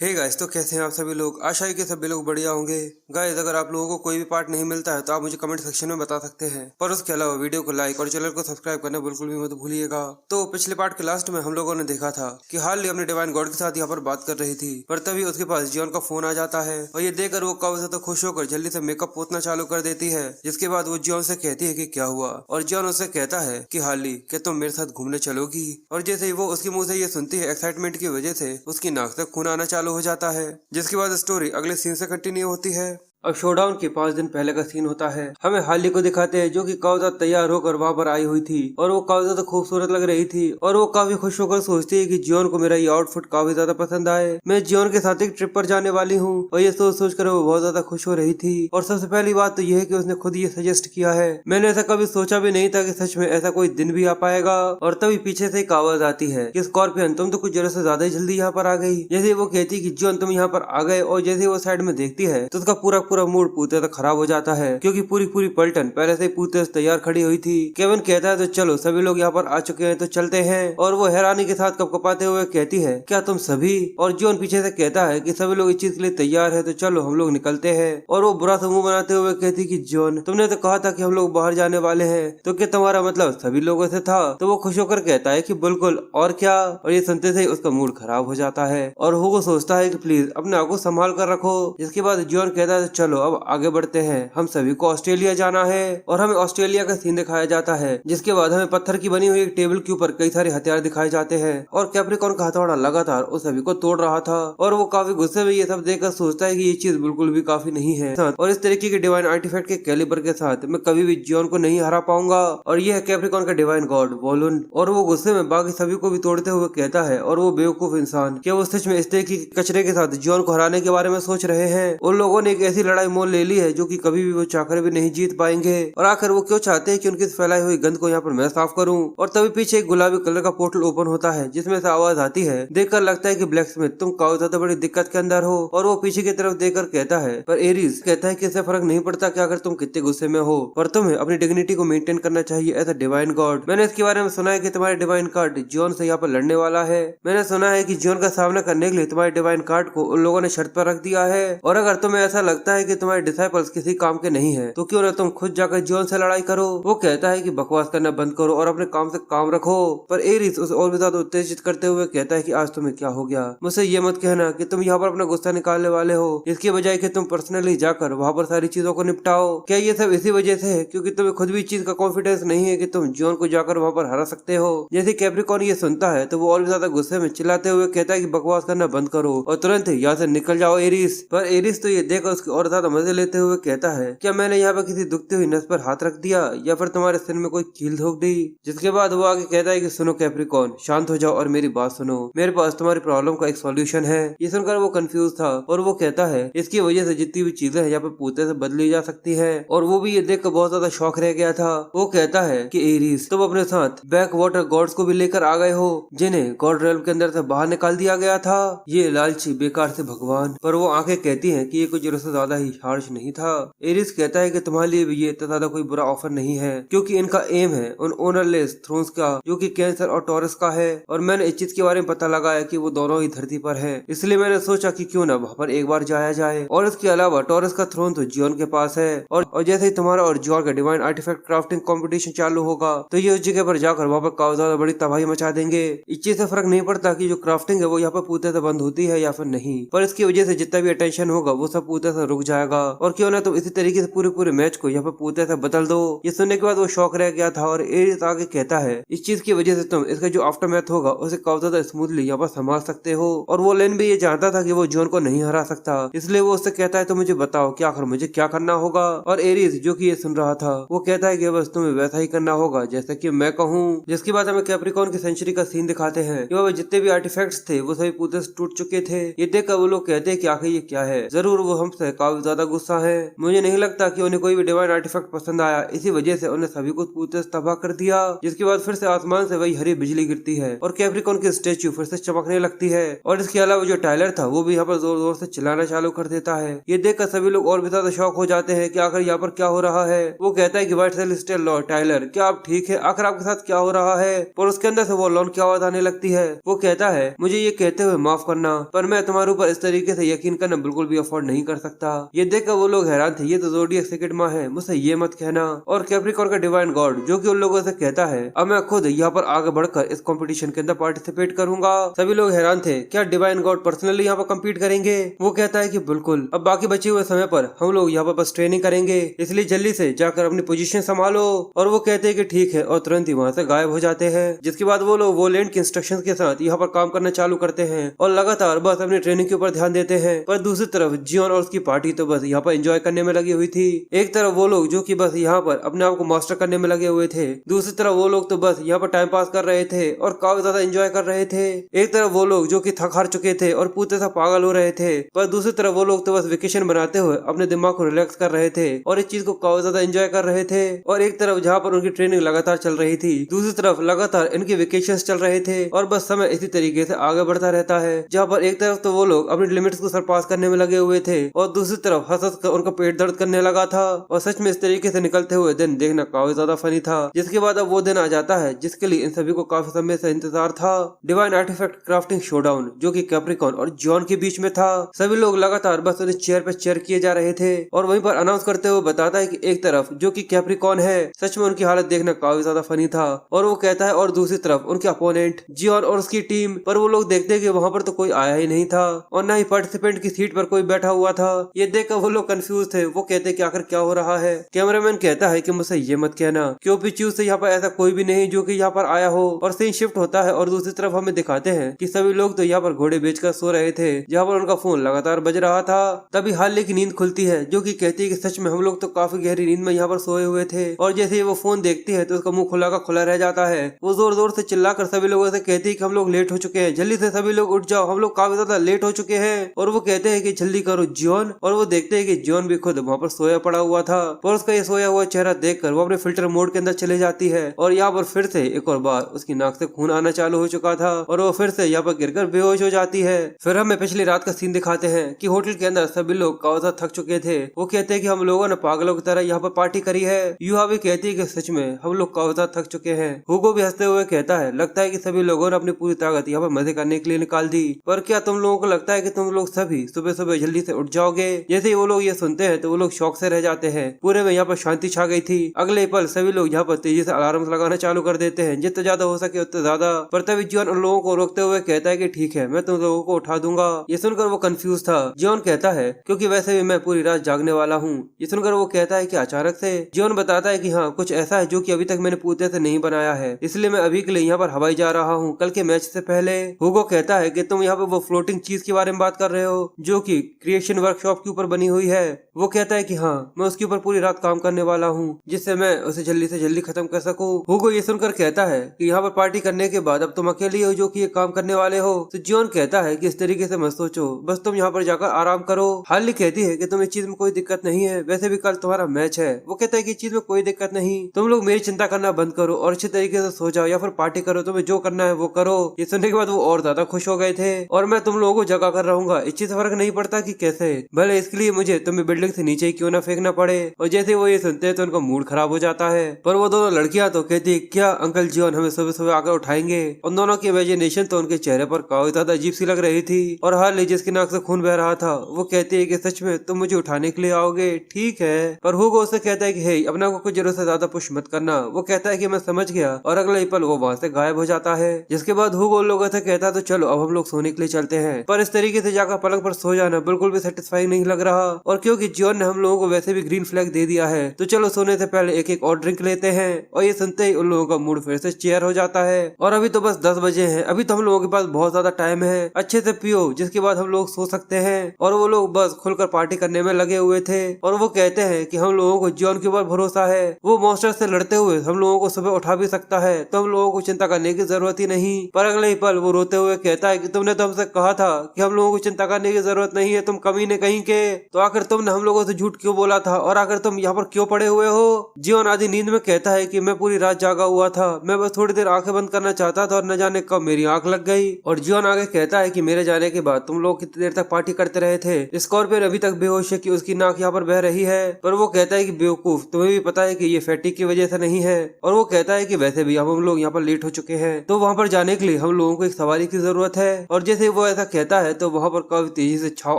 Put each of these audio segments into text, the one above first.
Hey guys, तो कैसे हैं आप सभी लोग। आशा है कि सभी लोग बढ़िया होंगे। गाइस, अगर आप लोगों को कोई भी पार्ट नहीं मिलता है तो आप मुझे कमेंट सेक्शन में बता सकते हैं, पर उसके अलावा वीडियो को लाइक और चैनल को सब्सक्राइब करना बिल्कुल भी मत भूलिएगा। तो पिछले पार्ट के लास्ट में हम लोगों ने देखा था कि हार्ली अपने डिवाइन गॉड के साथ यहाँ पर बात कर रही थी, पर तभी उसके पास जॉन का फोन आ जाता है और ये देखकर वो काफी ज्यादा खुश होकर जल्दी से मेकअप पोतना चालू कर देती है। जिसके बाद वो जॉन से कहती है कि क्या हुआ, और जॉन उससे कहता है कि हार्ली, क्या तुम मेरे साथ घूमने चलोगी। और जैसे ही वो उसके मुंह से ये सुनती है, एक्साइटमेंट की वजह से उसकी नाक से खून आना चालू हो जाता है। जिसके बाद स्टोरी अगले सीन से कंटिन्यू होती है। अब शोडाउन के 5 दिन पहले का सीन होता है। हमें हार्ली को दिखाते हैं जो कि काफी ज्यादा तैयार होकर वहाँ पर आई हुई थी और वो काफी ज्यादा खूबसूरत लग रही थी और वो काफी खुश होकर सोचती है कि जॉन को मेरा ये आउटफिट काफी ज्यादा पसंद आए। मैं जॉन के साथ एक ट्रिप पर जाने वाली हूँ और ये सोच कर वो बहुत ज्यादा खुश हो रही थी। और सबसे पहली बात तो ये है कि उसने खुद ये सजेस्ट किया है। मैंने ऐसा कभी सोचा भी नहीं था कि सच में ऐसा कोई दिन भी आ पाएगा। और तभी पीछे से एक आवाज आती है कि स्कॉर्पियन, तुम तो कुछ जरूरत से ज्यादा ही जल्दी यहाँ पर आ गई। जैसे वो कहती कि जॉन तुम यहाँ पर आ गए, और जैसे वो साइड में देखती है तो उसका पूरा मूड पूते खराब हो जाता है, क्योंकि पूरी पलटन पहले से पूते तैयार खड़ी हुई थी। केविन कहता है तो चलो सभी लोग यहाँ पर आ चुके हैं तो चलते हैं। और वो हैरानी के साथ कपकपाते हुए कहती है क्या तुम सभी। और जॉन पीछे से कहता है कि सभी लोग इस चीज के लिए तैयार है तो चलो हम लोग निकलते हैं। और वो बुरा सा मुंह बनाते हुए कहती कि जॉन, तुमने तो कहा था कि हम लोग बाहर जाने वाले हैं, तो क्या तुम्हारा मतलब सभी लोगों से था। तो वो खुश होकर कहता है कि बिल्कुल, और क्या। और ये सुनते से उसका मूड खराब हो जाता है और वो सोचता है कि प्लीज अपने आप को संभाल कर रखो। जिसके बाद जॉन कहता है चलो अब आगे बढ़ते हैं, हम सभी को ऑस्ट्रेलिया जाना है। और हमें ऑस्ट्रेलिया का सीन दिखाया जाता है, जिसके बाद हमें पत्थर की बनी हुई एक टेबल के ऊपर कई सारे हथियार दिखाए जाते हैं और कैप्रिकॉर्न का हथौड़ा लगातार उस सभी को तोड़ रहा था। और वो काफी गुस्से में ये सब देखकर सोचता है कि ये चीज बिल्कुल भी काफी नहीं है और इस तरीके के डिवाइन आर्टिफैक्ट के कैलिबर के साथ मैं कभी भी जॉन को नहीं हरा पाऊंगा। और ये है कैप्रिकॉर्न का डिवाइन गॉड वोलुन। और वो गुस्से में बाकी सभी को भी तोड़ते हुए कहता है, और वो बेवकूफ इंसान, क्या वो सच में इस तरीके के कचरे के साथ जॉन को हराने के बारे में सोच रहे हैं। उन लोगों ने एक ऐसी लड़ाई मोल ले ली है जो कि कभी भी वो चाहकर भी नहीं जीत पाएंगे। और आखिर वो क्यों चाहते हैं कि उनकी फैलाई हुई गंद को यहाँ पर मैं साफ करूं। और तभी पीछे एक गुलाबी कलर का पोर्टल ओपन होता है, जिसमें से आवाज आती है। देखकर लगता है कि ब्लैकस्मिथ, तुम काफी ज्यादा बड़ी दिक्कत के अंदर हो। और वो पीछे की तरफ देखकर कहता है, पर एरीज कहता है कि इससे फर्क नहीं पड़ता कि अगर तुम कितने गुस्से में हो, पर तुम्हें अपनी डिग्निटी को मेंटेन करना चाहिए एज अ डिवाइन गॉड। मैंने इसके बारे में सुना है कि तुम्हारे डिवाइन कार्ड जॉन से यहाँ पर लड़ने वाला है। मैंने सुना है कि जॉन का सामना करने के लिए तुम्हारे डिवाइन कार्ड को उन लोगों ने शर्त पर रख दिया है। और अगर तुम्हें ऐसा लगता है कि तुम्हारे डिसाइपल्स किसी काम के नहीं है तो क्यों ना तुम खुद जाकर जॉन से लड़ाई करो। वो कहता है कि बकवास करना बंद करो और अपने काम से काम रखो। पर एरिस उसे और भी ज्यादा उत्तेजित करते हुए कहता है कि आज तुम्हें क्या हो गया। मुझसे ये मत कहना कि तुम यहाँ पर अपना गुस्सा निकालने वाले हो, इसकी बजाय कि तुम पर्सनली जाकर वहाँ पर सारी चीजों को निपटाओ। क्या ये सब इसी वजह से है क्योंकि तुम्हें खुद भी चीज का कॉन्फिडेंस नहीं है कि तुम जॉन को जाकर वहाँ पर हरा सकते हो। जैसे कैप्रिकॉर्न ये सुनता है तो वो और भी ज्यादा गुस्से में चिल्लाते हुए कहता है कि बकवास करना बंद करो और तुरंत यहाँ से निकल जाओ एरिस। पर एरिस तो ये देखकर उसकी और ज्यादा मजे लेते हुए कहता है, क्या मैंने यहाँ पर किसी दुखती हुई नस पर हाथ रख दिया या फिर तुम्हारे सिर में कोई कील ठोक दी। जिसके बाद वो आगे कहता है कि सुनो कैप्रिकॉर्न, शांत हो जाओ और मेरी बात सुनो। मेरे पास तुम्हारी प्रॉब्लम का एक सॉल्यूशन है। ये सुनकर वो कंफ्यूज था और वो कहता है इसकी वजह से जितनी भी चीजें हैं यहाँ पे पूते से बदली जा सकती है। और वो भी ये देख कर बहुत ज्यादा शौक रह गया था। वो कहता है कि एरीज, तुम अपने साथ बैक वाटर गॉड्स को भी लेकर आ गए हो, जिन्हें गॉड रेल्म के अंदर से बाहर निकाल दिया गया था। ये लालची बेकार से भगवान। पर वो आंखें कहती है कि ये कुछ जरूरत से ज्यादा ही हार्श नहीं था। एरीज कहता है कि तुम्हारे लिए भी ये तो ज्यादा कोई बुरा ऑफर नहीं है, क्योंकि इनका एम है उन ओनरलेस थ्रोन्स का जो कि कैंसर और टॉरस का है। और मैंने इस चीज के बारे में पता लगाया कि वो दोनों ही धरती पर है, इसलिए मैंने सोचा कि क्यों ना वहाँ पर एक बार जाया जाए। और इसके अलावा टॉरस का थ्रोन तो जॉन के पास है और जैसे ही तुम्हारा और जॉन का डिवाइन आर्टिफैक्ट क्राफ्टिंग कंपटीशन चालू होगा तो ये उस जगह पर जाकर वहाँ पर काफी ज्यादा बड़ी तबाही मचा देंगे। इस चीज से फर्क नहीं पड़ता कि जो क्राफ्टिंग है वो यहाँ पर पूते से बंद होती है या फिर नहीं, पर इसकी वजह से जितना भी अटेंशन होगा वो सब पूते से रुक जाएगा। और क्यों ना तुम इसी तरीके से पूरे मैच को यहाँ पर पूते से बदल दो। ये सुनने के बाद वो शौक रह गया था और एरिस आगे कहता है इस चीज की वजह से तुम इसका जो आफ्टर मैथ होगा उसे काफी ज्यादा स्मूथली यहाँ पर संभाल सकते हो। और वो लेन भी ये जानता था कि वो जॉन को नहीं हरा सकता, इसलिए वो उससे कहता है तो मुझे बताओ कि आखिर मुझे क्या करना होगा। और एरिस जो कि ये सुन रहा था वो कहता है कि बस तुम्हें वैसा ही करना होगा जैसा कि मैं कहूँ। जिसके बाद हमें कैप्रिकॉर्न की सेंचुरी का सीन दिखाते हैं कि वह जितने भी आर्टिफैक्ट्स थे वो सभी पूते से टूट चुके थे। ये देखकर वो लोग कहते हैं कि आखिर ये क्या है। जरूर वो हमसे काफी काफी ज्यादा गुस्सा है। मुझे नहीं लगता कि उन्हें कोई भी डिवाइन आर्टिफैक्ट पसंद आया, इसी वजह से उन्हें सभी कुछ पूरे तबाह कर दिया। जिसके बाद फिर से आसमान से वही हरी बिजली गिरती है और कैप्रिकॉन की स्टेच्यू फिर से चमकने लगती है। और इसके अलावा जो टाइलर था वो भी यहाँ पर जोर जोर से चिल्लाना चालू कर देता है। ये देखकर सभी लोग और भी ज्यादा शॉक हो जाते हैं कि आखिर यहाँ पर क्या हो रहा है। वो कहता है कि व्हाइट सेलेस्टियल लॉर्ड टाइलर, क्या आप ठीक है? आखिर आपके साथ क्या हो रहा है? और उसके अंदर से वो लॉन की आवाज आने लगती है। वो कहता है, मुझे ये कहते हुए माफ करना, पर मैं तुम्हारे ऊपर इस तरीके से यकीन करना बिल्कुल भी अफोर्ड नहीं कर सकता। ये देखकर वो लोग हैरान थे, ये तो ज़ोडिएक सेकेंड माँ है, मुझसे ये मत कहना। और कैप्रिकॉर्न का डिवाइन गॉड जो कि उन लोगों से कहता है, अब मैं खुद यहाँ पर आगे बढ़कर इस कंपटीशन के अंदर पार्टिसिपेट करूंगा। सभी लोग हैरान थे, क्या डिवाइन गॉड पर्सनली यहाँ पर कम्पीट करेंगे? वो कहता है कि बिल्कुल, अब बाकी बचे हुए समय पर हम लोग यहाँ पर बस ट्रेनिंग करेंगे, इसलिए जल्दी से जाकर अपनी पोजीशन संभालो। और वो कहते हैं कि ठीक है, और तुरंत ही वहाँ से गायब हो जाते हैं। जिसके बाद वो लोग वोलेंट के इंस्ट्रक्शंस के साथ यहाँ पर काम करना चालू करते हैं और लगातार बस अपनी ट्रेनिंग के ऊपर ध्यान देते हैं। पर दूसरी तरफ जियोन और उसकी पार्टी तो बस यहाँ पर एंजॉय करने में लगी हुई थी। एक तरफ वो लोग जो कि बस यहाँ पर अपने आप को मास्टर करने में लगे हुए थे, दूसरी तरफ वो लोग तो बस यहाँ पर टाइम पास कर रहे थे और काफी ज्यादा एंजॉय कर रहे थे। एक तरफ वो लोग जो कि थक हार चुके थे और पूरे तरह पागल हो रहे थे, पर दूसरी तरफ वो लोग तो बस वेकेशन बनाते हुए अपने दिमाग को रिलैक्स कर रहे थे और इस चीज को काफी ज्यादा एंजॉय कर रहे थे। और एक तरफ जहाँ पर उनकी ट्रेनिंग लगातार चल रही थी, दूसरी तरफ लगातार इनके वेकेशन चल रहे थे और बस समय इसी तरीके से आगे बढ़ता रहता है। जहाँ पर एक तरफ तो वो लोग अपनी लिमिट्स को सरपास करने में लगे हुए थे और दूसरी तरफ हंस कर उनका पेट दर्द करने लगा था। और सच में इस तरीके से निकलते हुए दिन देखना काफी ज्यादा फनी था। जिसके बाद अब वो दिन आ जाता है जिसके लिए इन सभी को काफी समय से इंतजार था, डिवाइन आर्टिफैक्ट क्राफ्टिंग शोडाउन, जो कि कैप्रिकॉन और जॉन के बीच में था। सभी लोग लगातार बस उन्हें चेयर पे चेयर किए जा रहे थे और वहीं पर अनाउंस करते हुए बताता है कि एक तरफ जो कि कैप्रिकॉन है, सच में उनकी हालत देखना काफी ज्यादा फनी था। और वो कहता है, और दूसरी तरफ उनके अपोनेंट जियोन और उसकी टीम। पर वो लोग देखते हैं कि वहाँ पर तो कोई आया ही नहीं था और न ही पार्टिसिपेंट की सीट पर कोई बैठा हुआ था। ये देखकर वो लोग कंफ्यूज थे। वो कहते हैं कि आखिर क्या हो रहा है? कैमरामैन कहता है कि मुझसे ये मत कहना, क्योंकि चूज से यहाँ पर ऐसा कोई भी नहीं जो कि यहाँ पर आया हो। और सीन शिफ्ट होता है और दूसरी तरफ हमें दिखाते हैं कि सभी लोग तो यहाँ पर घोड़े बेचकर सो रहे थे, जहाँ पर उनका फोन लगातार बज रहा था। तभी हार्ले की नींद खुलती है जो कि कहती है कि सच में हम लोग तो काफी गहरी नींद में यहाँ पर सोए हुए थे। और जैसे ही वो फोन देखती है तो उसका मुंह खुला का खुला रह जाता है। वो जोर जोर से चिल्लाकर सभी लोगों से कहती है कि हम लोग लेट हो चुके हैं, जल्दी से सभी लोग उठ जाओ, हम लोग काफी ज्यादा लेट हो चुके हैं। और वो कहते हैं कि जल्दी करो जियोन। और वो देखते हैं कि जियोन भी खुद वहाँ पर सोया पड़ा हुआ था। पर उसका ये सोया हुआ चेहरा देखकर वो अपने फिल्टर मोड के अंदर चले जाती है और यहाँ पर फिर से एक और बार उसकी नाक से खून आना चालू हो चुका था और वो फिर से यहाँ पर गिरकर बेहोश हो जाती है। फिर हमें पिछली रात का सीन दिखाते हैं कि होटल के अंदर सभी लोग काफी ज्यादा थक चुके थे। वो कहते हैं कि हम लोगों ने पागलों की तरह यहाँ पर पार्टी करी है। युहा भी कहती है कि सच में हम लोग काफी ज्यादा थक चुके हैं। हुगो भी हंसते हुए कहता है, लगता है कि सभी लोगों ने अपनी पूरी ताकत यहाँ पर मजे करने के लिए निकाल दी, पर क्या तुम लोगों को लगता है कि तुम लोग सभी सुबह सुबह जल्दी से उठ जाओगे? जैसे ही वो लोग ये सुनते हैं तो वो लोग शौक से रह जाते हैं। पूरे में यहाँ पर शांति छा गई थी। अगले पल सभी लोग यहाँ पर तेजी से अलार्म लगाना चालू कर देते हैं, जितना ज्यादा हो सके उतना ज्यादा। पर तभी जियोन उन लोगों को रोकते हुए कहता है कि ठीक है, मैं तुम लोगों को उठा दूंगा। ये सुनकर वो कंफ्यूज था। जियोन कहता है, क्योंकि वैसे भी मैं पूरी रात जागने वाला हूँ। ये सुनकर वो कहता है कि अचानक से? जियोन बताता है कि हाँ, कुछ ऐसा है जो कि अभी तक मैंने पूरे से नहीं बनाया है, इसलिए मैं अभी के लिए यहाँ पर हवाई जा रहा हूँ, कल के मैच से पहले। हुगो कहता है कि तुम यहाँ पर वो फ्लोटिंग चीज के बारे में बात कर रहे हो जो कि क्रिएशन वर्कशॉप के ऊपर बनी हुई है। वो कहता है कि हाँ, मैं उसके ऊपर पूरी रात काम करने वाला हूँ जिससे मैं उसे जल्दी से जल्दी खत्म कर सकूँ। हुगो ये सुनकर कहता है कि यहाँ पर पार्टी करने के बाद अब तुम अकेले हो जो कि ये काम करने वाले हो। तो जियोन कहता है कि इस तरीके से मत सोचो, बस तुम यहाँ पर जाकर आराम करो। हार्ली कहती है कि तुम्हें इस चीज में कोई दिक्कत नहीं है, वैसे भी कल तुम्हारा मैच है। वो कहता है कि इस चीज में कोई दिक्कत नहीं, तुम लोग मेरी चिंता करना बंद करो और अच्छे तरीके से सो जाओ या फिर पार्टी करो, तुम्हें जो करना है वो करो। ये सुनने के बाद वो और ज्यादा खुश हो गए थे। और मैं तुम लोगों को जगा कर रहूंगा, इस चीज से फर्क नहीं पड़ता कि कैसे, भले इसके लिए मुझे तुम्हें बिल्डिंग से नीचे क्यों ना फेंकना पड़े। और जैसे वो ये सुनते हैं तो उनका मूड खराब हो जाता है। पर वो दोनों लड़कियां तो कहती क्या अंकल जियोन हमें सुबह सुबह आकर उठाएंगे। उन दोनों की इमेजिनेशन तो उनके चेहरे पर काफी ज्यादा अजीब सी लग रही थी। और हार्ली जिसकी नाक से खून बह रहा था वो कहती है कि सच में तुम मुझे उठाने के लिए आओगे? ठीक है। पर हुगो उससे कहता है कि हे, अपना को कुछ जरूरत से ज्यादा पुश मत करना। वो कहता है कि मैं समझ गया और अगले ही पल वो वहाँ से गायब हो जाता है। जिसके बाद हुगो लोगों से कहता है तो चलो अब हम लोग सोने के लिए चलते हैं। पर इस तरीके से जाकर पलंग पर सो जाना बिल्कुल भी सेटिस्फाइंग नहीं लग रहा। और क्योंकि जियोन ने हम लोगों को वैसे भी ग्रीन फ्लैग दे दिया है तो चलो सोने से पहले एक एक और ड्रिंक लेते हैं। और ये सुनते ही उन लोगों का मूड फिर से चेयर हो जाता है। और अभी तो बस 10 बजे हैं, अभी तो हम लोगों के पास बहुत ज्यादा टाइम है, अच्छे से पियो जिसके बाद हम लोग सो सकते हैं। और वो लोग बस खुलकर पार्टी करने में लगे हुए थे। और वो कहते हैं कि हम लोगों को जियोन के ऊपर भरोसा है, वो मॉन्स्टर से लड़ते हुए हम लोगों को सुबह उठा भी सकता है, तो हम लोगों को चिंता करने की जरूरत ही नहीं। पर अगले ही पल वो रोते हुए कहता है कि तुमने तो हमसे कहा था कि हम लोगों को चिंता करने की जरूरत नहीं है, तुम कमीने कहीं के। तो आखिर तुमने हम लोगों से झूठ क्यों बोला था और आखिर तुम यहाँ पर क्यों पड़े हुए हो। जियोन आधी नींद में कहता है कि मैं पूरी रात जागा हुआ था, मैं बस थोड़ी देर आंखें बंद करना चाहता था और न जाने कब मेरी आंख लग गई। और जियोन आगे कहता है कि मेरे जाने के बाद तुम लोग कितनी देर तक पार्टी करते रहे थे। स्कॉर्पियन अभी तक बेहोश है कि उसकी नाक यहाँ पर बह रही है, पर वो कहता है कि बेवकूफ, तुम्हें भी पता है कि ये फैटिक की वजह से नहीं है। और वो कहता है कि वैसे भी हम लोग यहाँ पर लेट हो चुके हैं, तो वहाँ पर जाने के लिए हम लोगों को एक सवारी की जरूरत है। और जैसे वो ऐसा कहता है तो वहाँ पर काफी तेजी से छाव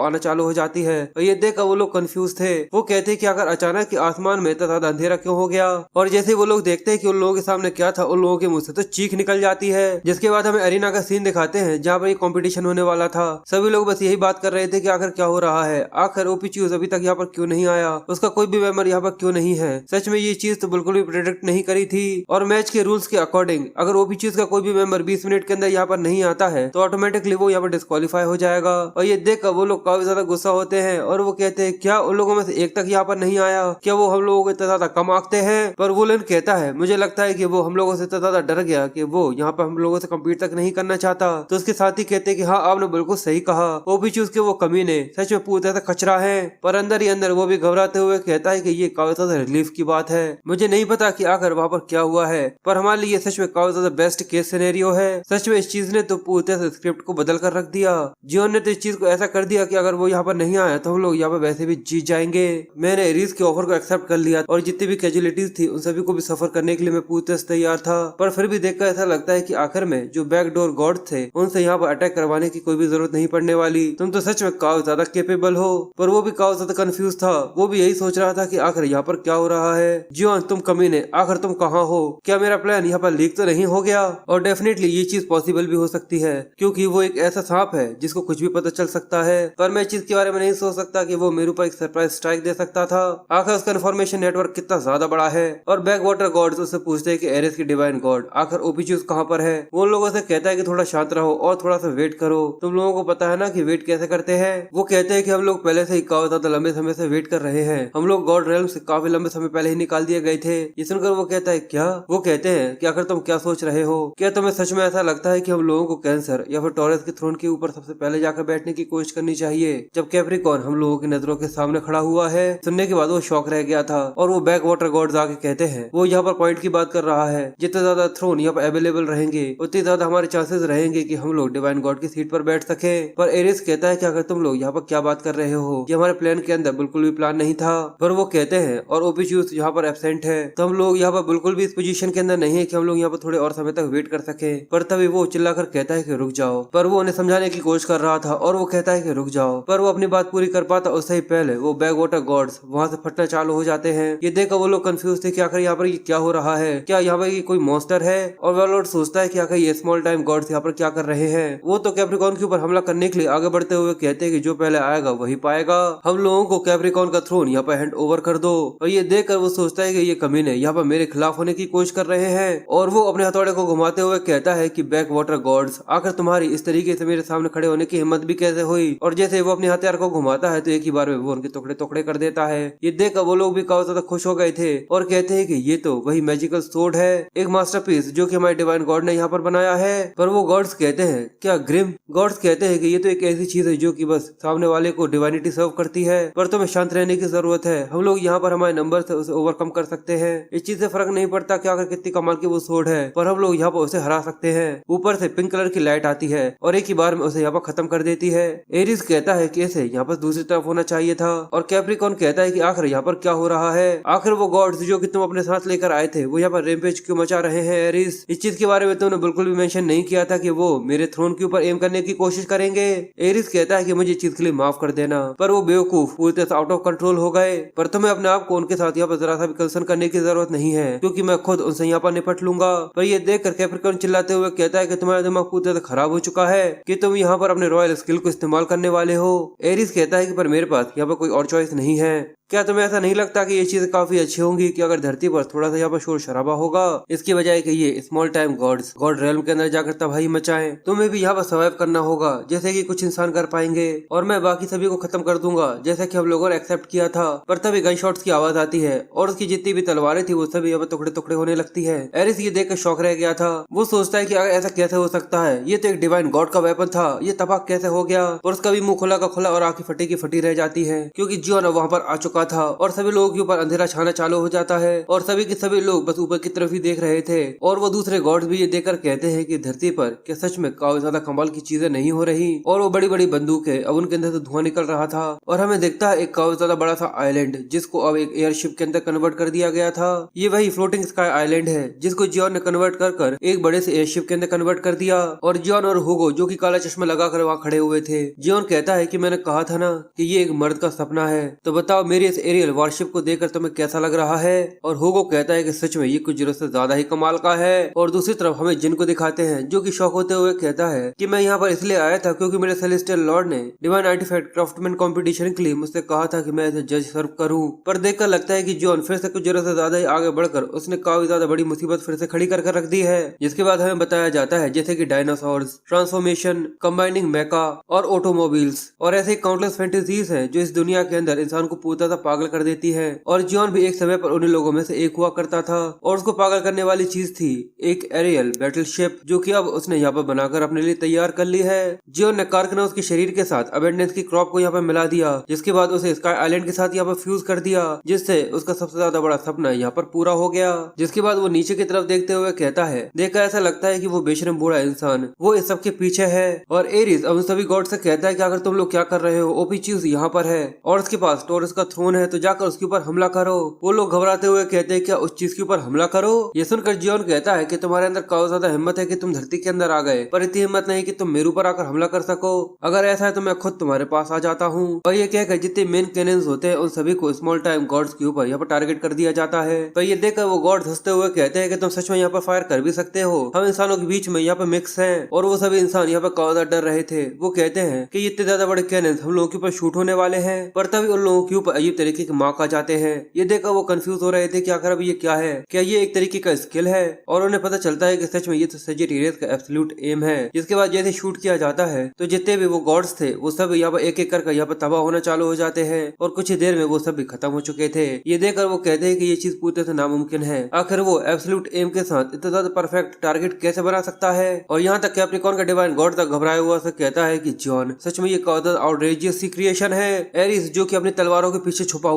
आना चालू हो जाती है और ये देखकर वो लोग कंफ्यूज थे। वो कहते हैं कि अगर अचानक आसमान में इतना ज्यादा अंधेरा क्यों हो गया। और जैसे वो लोग देखते हैं कि उन लोगों के सामने क्या था, उन लोगों के मुंह से तो चीख निकल जाती है। जिसके बाद हमें अरीना का सीन दिखाते हैं जहाँ पर एक कंपटीशन होने वाला था। सभी लोग बस यही बात कर रहे थे कि आखिर क्या हो रहा है, आखिर ओपी चूज अभी तक यहाँ पर क्यों नहीं आया, उसका कोई भी मेंबर यहाँ पर क्यों नहीं है। सच में ये चीज तो बिल्कुल भी प्रेडिक्ट नहीं करी थी। और मैच के रूल्स के अकॉर्डिंग अगर ओपी चूज का कोई भी मेंबर 20 मिनट के अंदर यहाँ पर नहीं आता है तो ऑटोमेटिकली वो यहाँ पर डिस्क्वालीफाई हो जाएगा। और ये देखकर वो लोग काफी ज्यादा गुस्सा होते हैं और वो कहते हैं क्या उन लोगों में से एक तक यहाँ पर नहीं आया, क्या वो हम लोगों को इतना ज्यादा कम आंकते हैं। पर वुलन कहता है मुझे लगता है कि वो हम लोगों से इतना ज्यादा डर गया कि वो यहाँ पर हम लोगों से कम्पीट तक नहीं करना चाहता। तो उसके साथी कहते हैं कि हाँ आपने बिल्कुल सही कहा, ओपी चूज के वो कमीने सच में पूरा कचरा है। पर अंदर ही अंदर वो भी घबराते हुए कहता है कि ये काफी ज्यादा रिलीफ की बात है। मुझे नहीं पता कि आखिर वहाँ पर क्या हुआ है, पर हमारे लिए सच में काफी ज्यादा बेस्ट केस सिनेरियो है। सच में इस चीज ने तो पूरे से स्क्रिप्ट को बदल कर रख दिया। जियोन ने तो इस चीज को ऐसा कर दिया कि अगर वो यहाँ पर नहीं आया तो हम लोग यहाँ पर वैसे भी जीत जाएंगे। मैंने एरिस के ऑफर को एक्सेप्ट कर लिया और जितनी भी कैजुअलिटीज थी उन सभी को भी सफर करने के लिए मैं पूरी तरह से तैयार था। पर फिर भी देखकर ऐसा लगता है कि आखिर में जो बैकडोर गॉड थे उनसे यहाँ पर अटैक करवाने की कोई भी जरूरत नहीं पड़ने वाली। तुम तो सच में काफी ज्यादा केपेबल हो। पर वो भी काफी ज्यादा कंफ्यूज था, वो भी यही सोच रहा था कि आखिर यहाँ पर क्या हो रहा है। जियोन तुम कमीने, आखिर तुम कहाँ हो, क्या मेरा प्लान यहाँ पर लीक तो नहीं हो गया। और डेफिनेटली ये चीज पॉसिबल भी हो सकती है क्योंकि वो एक ऐसा सांप है जिसको कुछ भी पता चल सकता है। पर मैं इस चीज के बारे में नहीं सोच सकता कि वो मेरे ऊपर एक सरप्राइज स्ट्राइक दे सकता था। आखिर उसका इन्फॉर्मेशन नेटवर्क कितना ज्यादा बड़ा है। और बैक वाटर गॉड्स उससे पूछते हैं कि एरिस की डिवाइन गॉड आखिर ओपी चूज कहाँ पर है। वो लोगों से कहता है कि थोड़ा शांत रहो और थोड़ा सा वेट करो, तुम लोगों को पता है ना कि वेट कैसे करते हैं। वो कहते हैं कि हम लोग पहले से ही काफी ज्यादा लंबे समय से वेट कर रहे हैं, हम लोग गॉड रेल्म से काफी लंबे समय पहले ही निकाल दिए गए थे। ये सुनकर वो कहता है क्या। वो कहते हैं कि आखिर तुम क्या सोच रहे हो, क्या तुम्हें सच में ऐसा लगता है कि हम लोगों को कैंसर या फिर टॉरस के थ्रोन के ऊपर सबसे पहले जाकर बैठने की कोशिश करनी चाहिए जब कैप्रिकॉर्न हम लोगों की नजरों के सामने खड़ा हुआ है। सुनने के बाद वो शॉक रह गया था और वो बैक वाटर गॉड्स आके कहते हैं, वो यहाँ पर पॉइंट की बात कर रहा है, जितने ज्यादा थ्रोन यहाँ पर अवेलेबल रहेंगे उतनी ज्यादा हमारे चांसेस रहेंगे कि हम लोग डिवाइन गॉड की सीट पर बैठ सके। पर एरिस कहता है कि अगर तुम लोग यहाँ पर क्या बात कर रहे हो, ये हमारे प्लान के अंदर बिल्कुल भी प्लान नहीं था। पर वो कहते हैं और ओपी चूज यहाँ पर एब्सेंट है तो हम लोग यहाँ पर बिल्कुल भी इस पोजीशन के अंदर नहीं है कि हम लोग यहाँ पर थोड़े और समय तक वेट कर सके। पर तभी वो चिल्लाकर कहता है कि रुक जाओ। पर वो उन्हें समझाने की कोशिश कर रहा था और वो कहता है कि रुक जाओ, पर वो अपनी बात पूरी कर पाता उससे ही पहले वो बैक वाटर गॉड्स वहाँ से फटना चालू हो जाते हैं। ये देखकर वो लोग कंफ्यूज थे कि आखिर यहाँ पर ये क्या हो रहा है, क्या यहाँ पर ये कोई मॉन्स्टर है। और वेलोड सोचता है कि आखिर ये स्मॉल टाइम गॉड्स यहाँ पर क्या कर रहे हैं। वो तो कैप्रिकॉर्न के ऊपर हमला करने के लिए आगे बढ़ते हुए कहते हैं कि जो पहले आएगा वही पाएगा, हम लोगों को कैप्रिकॉर्न का थ्रोन यहाँ पर हैंड ओवर कर दो। और ये देखकर वो सोचता है कि ये कमीने यहाँ पर मेरे खिलाफ होने की कोशिश कर रहे हैं। और वो अपने हथौड़े को घुमाते हुए कहता है कि बैक वाटर गॉड्स आखिर तुम्हारी इस तरीके से मेरे सामने खड़े होने की हिम्मत भी कैसे हुई। और जैसे वो अपने हथियार को घुमाता है तो एक ही बार में वो उनके टुकड़े टुकड़े कर देता है। ये देखकर वो लोग भी काफी ज्यादा खुश हो गए थे और कहते हैं कि ये तो वही मैजिकल सोर्ड है, एक मास्टरपीस जो कि हमारे डिवाइन गॉड ने यहाँ पर बनाया है। पर वो गॉड्स कहते हैं क्या ग्रिम। गॉड्स कहते हैं कि ये तो एक ऐसी चीज है जो कि बस सामने वाले को डिवाइनिटी सर्व करती है, पर तुम्हें शांत रहने की जरूरत है, हम लोग यहाँ पर हमारे नंबर से उसे ओवरकम कर सकते हैं। इस चीज से फर्क नहीं पड़ता कि आखिर कितनी कमाल की वो सोर्ड है, पर हम लोग यहाँ पर उसे हरा सकते हैं। ऊपर से पिंक कलर की लाइट आती है और एक ही बार में उसे यहाँ पर खत्म कर देती है। एरिस कहता है कि इसे यहाँ पर दूसरी तरफ होना चाहिए था। और कैप्रिकॉर्न कहता है कि आखिर यहाँ पर क्या हो रहा है, आखिर वो गॉड्स जो कि तुम अपने साथ लेकर आए थे वो यहाँ पर रेम्पेज क्यों मचा रहे हैं। एरिस इस चीज के बारे में तुमने बिल्कुल भी मेंशन नहीं किया था कि वो मेरे थ्रोन के ऊपर एम करने की कोशिश करेंगे। एरिस कहता है कि मुझे चीज के लिए माफ कर देना, पर वो बेवकूफ पूरी तरह से आउट ऑफ कंट्रोल हो गए। पर तुम्हें अपने आप को उनके साथ यहाँ पर जरा सा भी कंसर्न करने की जरूरत नहीं है क्योंकि मैं खुद उनसे यहाँ पर निपट लूंगा। पर ये देखकर कैप्रिकॉर्न चिल्लाते हुए कहता है कि तुम्हारा दिमाग पूरी तरह से खराब हो चुका है कि तुम यहाँ पर अपने रॉयल स्किल को इस्तेमाल करने वाले हो। एरिस कहता है कि पर मेरे पास यहाँ पर कोई और चॉइस नहीं है। क्या तुम्हें ऐसा नहीं लगता कि ये चीजें काफी अच्छी होंगी कि अगर धरती पर थोड़ा सा यहाँ पर शोर शराबा होगा, इसकी बजाय कि ये स्मॉल टाइम गॉड रेल्म के अंदर जाकर तबाही मचाएं। तुम्हें भी यहाँ पर सर्वाइव करना होगा जैसे कि कुछ इंसान कर पाएंगे, और मैं बाकी सभी को खत्म कर दूंगा जैसा कि हम लोगों ने एक्सेप्ट किया था। पर तभी गन शॉट्स की आवाज आती है और उसकी जितनी भी तलवारें थी वो सभी यहाँ पर टुकड़े टुकड़े होने लगती है। एरिस ये देखकर शौक रह गया था। वो सोचता है कि अगर ऐसा कैसे हो सकता है, ये तो एक डिवाइन गॉड का वेपन था, ये तबाह कैसे हो गया। और उसका भी मुंह खुला का खुला और आंखें फटी की फटी रह जाती है, क्योंकि जियोन अब वहाँ पर आ चुका था और सभी लोगों के ऊपर अंधेरा छाना चालू हो जाता है और सभी के सभी लोग बस ऊपर की तरफ ही देख रहे थे। और वो दूसरे गॉड्स भी ये देखकर कहते हैं कि धरती पर क्या सच में काफी ज्यादा कमाल की चीजें नहीं हो रही। और वो बड़ी बड़ी बंदूकें अब उनके अंदर से धुआं निकल रहा था और हमें दिखता है एक काफी ज्यादा बड़ा सा आइलैंड जिसको अब एक एयरशिप के अंदर कन्वर्ट कर दिया गया था। ये वही फ्लोटिंग स्काई आइलैंड है जिसको जियोन ने कन्वर्ट कर एक बड़े से एयरशिप के अंदर कन्वर्ट कर दिया। और जियोन और हुगो जो कि काला चश्मा लगाकर वहाँ खड़े हुए थे। जियोन कहता है कि मैंने कहा था ना कि ये एक मर्द का सपना है, तो बताओ मेरी इस एरियल वॉरशिप को देखकर तुम्हें कैसा लग रहा है। और हुगो कहता है कि सच में ये कुछ जरूरत से ज्यादा ही कमाल का है। और दूसरी तरफ हमें जिन को दिखाते हैं जो कि शौक होते हुए कहता है कि मैं यहाँ पर इसलिए आया था क्योंकि मेरे सेलेस्टियल लॉर्ड ने डिवाइन आर्टिफैक्ट क्राफ्टमैन कंपटीशन के लिए मुझसे कहा था कि मैं इसे जज सर्व करूं। पर देखकर लगता है कि जॉन फिर से कुछ जरूरत से ज्यादा ही आगे बढ़कर उसने काफी ज्यादा बड़ी मुसीबत फिर से खड़ी कर रख दी है। जिसके बाद हमें बताया जाता है जैसे कि डायनासोर्स, ट्रांसफॉर्मेशन, कंबाइनिंग मेका और ऑटोमोबाइल्स और ऐसे काउंटलेस फैंटेसीज हैं जो इस दुनिया के अंदर इंसान को पूरा सा पागल कर देती है। और जॉन भी एक समय पर उन्हीं लोगों में से एक हुआ करता था और उसको पागल करने वाली चीज थी एक एरियल बैटलशिप, जो कि अब उसने यहाँ पर बनाकर अपने लिए तैयार कर ली है। जियोन ने कारकना उसके शरीर के साथ अबेंडेंस की क्रॉप को यहाँ पर मिला दिया, जिसके बाद उसे स्काई आइलैंड के साथ यहाँ पर फ्यूज कर दिया, जिससे उसका सबसे ज्यादा बड़ा सपना यहाँ पर पूरा हो गया। जिसके बाद वो नीचे की तरफ देखते हुए कहता है, देखा ऐसा लगता है कि वो बेशरम बूढ़ा इंसान वो इस सब के पीछे है। और एरिस अब उन सभी गॉड से कहता है कि अगर तुम लोग क्या कर रहे हो, ओपी चीज यहाँ पर है और उसके पास टोरस का थ्रोन है, तो जाकर उसके ऊपर हमला करो। वो लोग घबराते हुए कहते हैं क्या उस चीज के ऊपर हमला करो। ये सुनकर जियोन कहता है कि तुम्हारे अंदर काफी ज्यादा हिम्मत है कि तुम धरती के अंदर आ गए, पर इतनी हिम्मत नहीं कि तुम मेरे ऊपर आकर हमला कर सको। अगर ऐसा है तो मैं खुद तुम्हारे पास आ जाता हूँ। और ये कहकर जितने मेन कैनन्स होते हैं उन सभी को स्मॉल टाइम गॉड्स के ऊपर यहाँ पर टारगेट कर दिया जाता है। पर ये देखकर वो गॉड हंसते हुए कहते हैं कि तुम सच में यहाँ पर फायर कर भी सकते हो, हम इंसानों के बीच में यहाँ पर मिक्स हैं। और वो सभी इंसान यहाँ पर काफी ज्यादा डर रहे थे। वो कहते हैं कि इतने ज्यादा बड़े कैनन्स हम लोगों के ऊपर शूट होने वाले हैं। पर तभी उन लोगों के ऊपर अजीब तरीके के मार्क आ जाते हैं। ये देखकर वो कंफ्यूज हो रहे थे कि आखिर अब ये क्या है, क्या ये एक तरीके का स्किल है। और उन्हें पता चलता है कि सच में ये तो सजिटेरियस का एब्सोल्यूट एम है। जिसके बाद जैसे शूट किया जाता है तो जितने भी वो गॉड्स थे वो सब यहाँ पर एक एक करके यहाँ पर तबाह होना चालू हो जाते हैं और कुछ ही देर में वो सब भी खत्म हो चुके थे। ये देखकर वो कहते हैं कि ये चीज पूरी तरह से नामुमकिन है। आखिर वो एब्सोल्यूट एम के साथ इतना ज्यादा परफेक्ट टारगेट कैसे बना सकता है। और यहाँ तक कैप्रिकॉर्न का डिवाइन गॉड तक घबराया हुआ से कहता है कि जॉन सच में ये काफी आउटरेजियस सी क्रिएशन है। एरिस जो कि अपनी तलवारों के पीछे छुपा